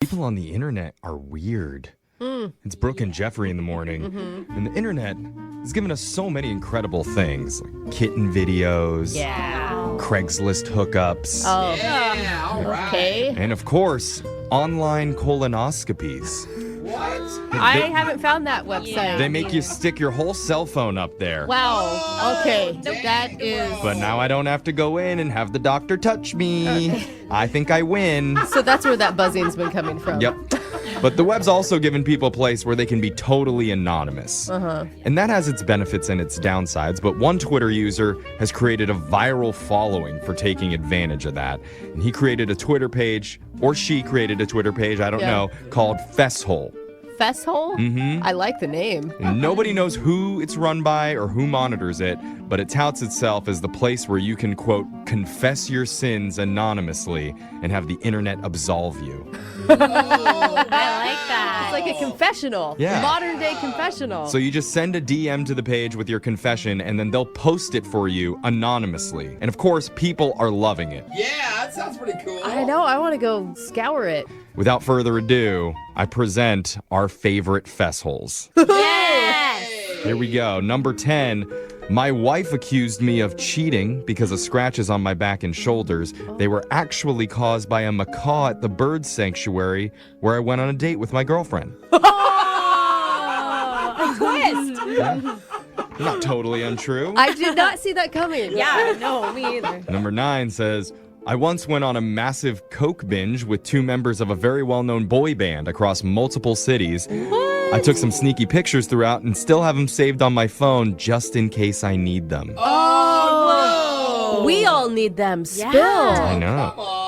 People on the internet are weird. It's Brooke and Jeffrey in the morning. And the internet has given us so many incredible things. Like kitten videos. Yeah. Craigslist hookups. Oh. Yeah, all right. Okay. And of course, online colonoscopies. What? I haven't found that website. They make you stick your whole cell phone up there. Wow. Okay. That is. But now I don't have to go in and have the doctor touch me. I think I win. So that's where that buzzing's been coming from. Yep. But the web's also given people a place where they can be totally anonymous. And that has its benefits and its downsides, but one Twitter user has created a viral following for taking advantage of that. And he created a Twitter page, or she created a Twitter page, I don't know, called Fesshole. Fesshole? I like the name. And nobody knows who it's run by or who monitors it, but it touts itself as the place where you can, quote, confess your sins anonymously and have the internet absolve you. I like that. It's like a confessional. Yeah. Modern day confessional. So you just send a DM to the page with your confession, and then they'll post it for you anonymously. And of course, people are loving it. Yeah, that sounds pretty cool. I know. I want to go scour it. Without further ado, I present our favorite Fessholes. Yes. Here we go. Number 10. My wife accused me of cheating because of scratches on my back and shoulders. They were actually caused by a macaw at the bird sanctuary where I went on a date with my girlfriend. A twist. Not totally untrue. I did not see that coming. Yeah, no, me either. Number 9 says, I once went on a massive Coke binge with 2 members of a very well-known boy band across multiple cities. I took some sneaky pictures throughout and still have them saved on my phone just in case I need them. Oh, no. We all need them. Yeah. Spill. I know. Come on.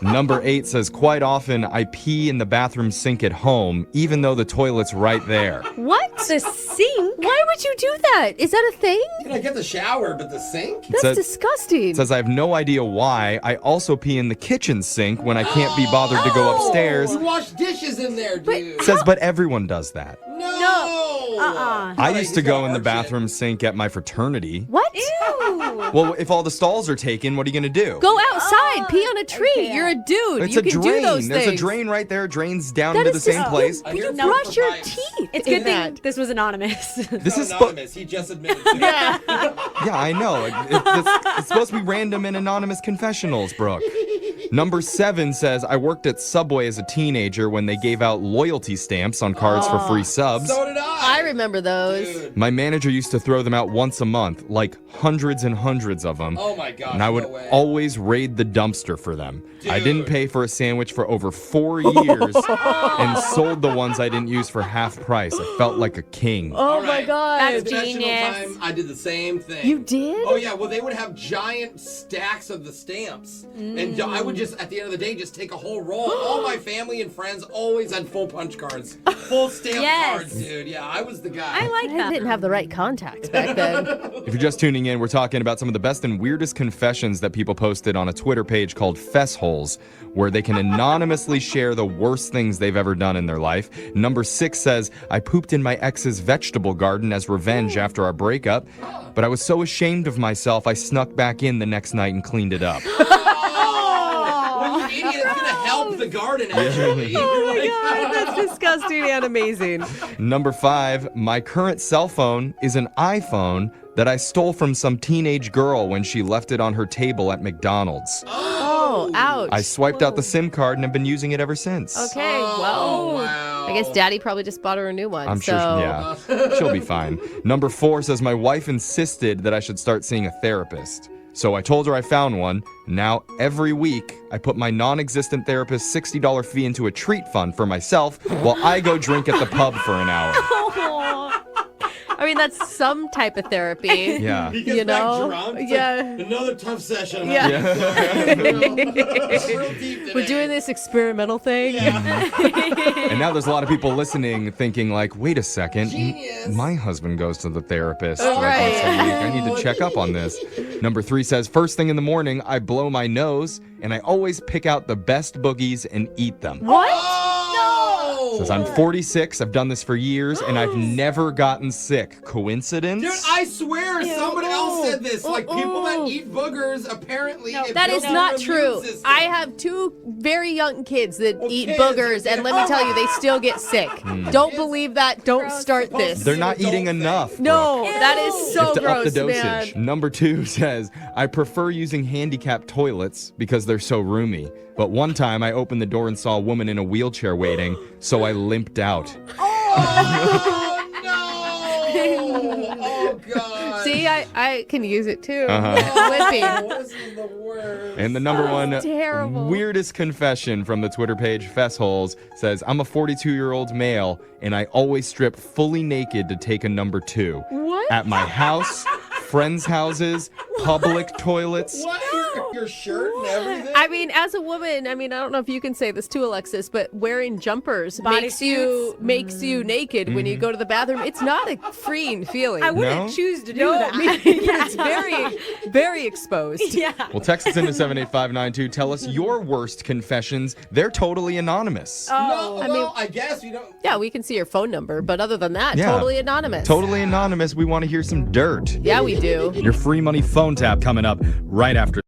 Number 8 says, quite often I pee in the bathroom sink at home, even though the toilet's right there. What? The sink? Why would you do that? Is that a thing? Can I get the shower, but the sink? That's says- disgusting. It says I have no idea why. I also pee in the kitchen sink when I can't be bothered to go upstairs. You wash dishes in there, dude. It says, but everyone does that. No. I used to go in the He's got bathroom sink at my fraternity. What? Ew. Well, if all the stalls are taken, what are you going to do? Go outside, pee on a tree. okay. You're a dude. It's you a can drain. do those There's things. a drain right there. It drains down That into the is same just- place. I You hear brush for your pipes. teeth. It's in good that. thing this was anonymous. This So is anonymous. He just admitted to it. Yeah. Yeah, I know. It's supposed to be random and anonymous confessionals, Brooke. Number 7 says, I worked at Subway as a teenager when they gave out loyalty stamps on cards for free subs. So did I. I remember those. Dude. My manager used to throw them out once a month, like hundreds and hundreds of them. Oh my gosh. And I would no way. always raid the dumpster for them. I didn't Dude. pay for a sandwich for over 4 years and sold the ones I didn't use for half price. I felt like a king. Oh All my right. god. That's Confessional genius. time, I did the same thing. You did? Oh yeah, well they would have giant stacks of the stamps. And I would just, at the end of the day, just take a whole roll. All my family and friends always had full punch cards. Full stamp Yes. cards, dude. Yeah, I was the guy. I like I that. didn't have the right contacts back then. If you're just tuning in, we're talking about some of the best and weirdest confessions that people posted on a Twitter page called Fessholes, where they can anonymously share the worst things they've ever done in their life. Number 6 says, I pooped in my ex's vegetable garden as revenge after our breakup, but I was so ashamed of myself I snuck back in the next night and cleaned it up. Well, you idiot, it's gonna help the garden actually. Oh my god, that's disgusting and amazing. Number 5, my current cell phone is an iPhone that I stole from some teenage girl when she left it on her table at McDonald's. Oh, ouch. I swiped out the SIM card and have been using it ever since. Okay, Oh, well, wow. I guess Daddy probably just bought her a new one. I'm sure, so. yeah, she'll be fine. Number 4 says, my wife insisted that I should start seeing a therapist. So I told her I found one. Now, every week, I put my non-existent therapist's $60 fee into a treat fund for myself while I go drink at the pub for an hour. I mean, that's some type of therapy. Yeah. He gets You know? back drunk. It's Yeah. like, another tough session. Yeah. Real deep today. We're doing this experimental thing. And now there's a lot of people listening thinking like, wait a second, Genius. my husband goes to the therapist Oh, like right. once a week. I need to check up on this. Number 3 says, first thing in the morning, I blow my nose and I always pick out the best boogies and eat them. What? Oh! Says, I'm 46, I've done this for years, and I've never gotten sick. Coincidence? Dude, I swear someone else said this. Like, people that eat boogers, apparently, it That is builds not their true. immune system. I have 2 very young kids that eat kids, boogers, yeah. and let me tell you, they still get sick. Don't believe that. Don't start this. They're not eating enough. No, Brooke. that is You so have to gross, up the dosage. man. Number 2 says, I prefer using handicapped toilets because they're so roomy. But one time I opened the door and saw a woman in a wheelchair waiting, so I limped out. Oh, no! Oh, God. See, I can use it too. Uh-huh. Limping. This is the worst. And the number one terrible. weirdest confession from the Twitter page Fessholes says, I'm a 42-year-old male, and I always strip fully naked to take a number 2. What? At my house, friends' houses, public toilets. What? Your shirt and everything? I mean, as a woman, I don't know if you can say this too, Alexis, but wearing jumpers makes you naked when you go to the bathroom. It's not a freeing feeling. I wouldn't No? choose to do No, that. me neither. It's very, very exposed. Yeah. Well, text us into 78592. Tell us your worst confessions. They're totally anonymous. No, well, I guess we don't. Yeah, we can see your phone number, but other than that, Yeah. totally anonymous. Totally anonymous. We want to hear some dirt. Yeah, we do. Your free money phone tap coming up right after.